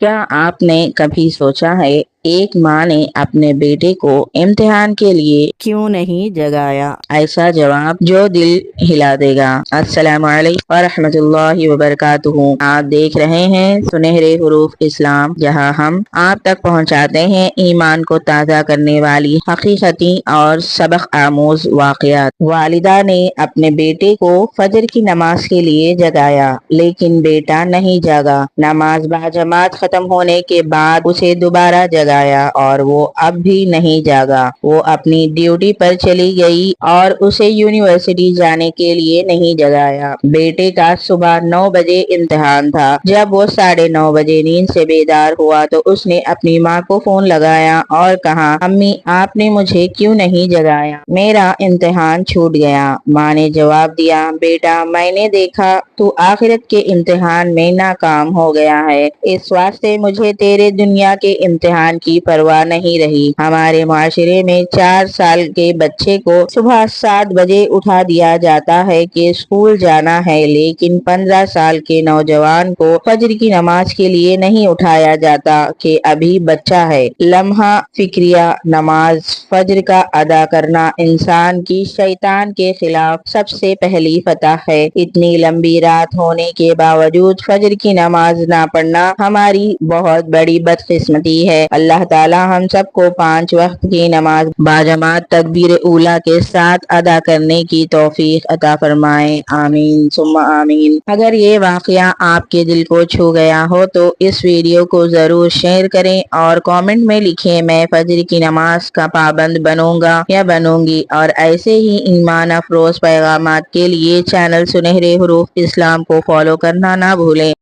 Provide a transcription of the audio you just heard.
کیا آپ نے کبھی سوچا ہے ایک ماں نے اپنے بیٹے کو امتحان کے لیے کیوں نہیں جگایا؟ ایسا جواب جو دل ہلا دے گا۔ السلام علیکم ورحمۃ اللہ وبرکاتہ۔ آپ دیکھ رہے ہیں سنہرے حروف اسلام، جہاں ہم آپ تک پہنچاتے ہیں ایمان کو تازہ کرنے والی حقیقتی اور سبق آموز واقعات۔ والدہ نے اپنے بیٹے کو فجر کی نماز کے لیے جگایا، لیکن بیٹا نہیں جاگا۔ نماز باجماعت ختم ہونے کے بعد اسے دوبارہ جگایا اور وہ اب بھی نہیں جاگا۔ وہ اپنی ڈیوٹی پر چلی گئی اور اسے یونیورسٹی جانے کے لیے نہیں جگایا۔ بیٹے کا صبح 9 بجے امتحان تھا۔ جب وہ 9:30 بجے نیند سے بیدار ہوا تو اس نے اپنی ماں کو فون لگایا اور کہا، امی آپ نے مجھے کیوں نہیں جگایا؟ میرا امتحان چھوٹ گیا۔ ماں نے جواب دیا، بیٹا میں نے دیکھا تو آخرت کے امتحان میں ناکام ہو گیا ہے، اس واسطے مجھے تیرے دنیا کے امتحان کی پرواہ نہیں رہی۔ ہمارے معاشرے میں 4 سال کے بچے کو صبح 7 بجے اٹھا دیا جاتا ہے کہ اسکول جانا ہے، لیکن 15 سال کے نوجوان کو فجر کی نماز کے لیے نہیں اٹھایا جاتا کہ ابھی بچہ ہے۔ لمحہ فکریہ نماز فجر کا ادا کرنا انسان کی شیطان کے خلاف سب سے پہلی فتح ہے۔ اتنی لمبی رات ہونے کے باوجود فجر کی نماز نہ پڑھنا ہماری بہت بڑی بدقسمتی ہے۔ اللہ تعالی ہم سب کو 5 وقت کی نماز باجماعت تکبیر اولیٰ کے ساتھ ادا کرنے کی توفیق عطا فرمائے، آمین ثم آمین۔ اگر یہ واقعہ آپ کے دل کو چھو گیا ہو تو اس ویڈیو کو ضرور شیئر کریں اور کامنٹ میں لکھیں، میں فجر کی نماز کا پابند بنوں گا یا بنوں گی۔ اور ایسے ہی ایمان افروز پیغامات کے لیے چینل سنہرے حروف اسلام کو فالو کرنا نہ بھولیں۔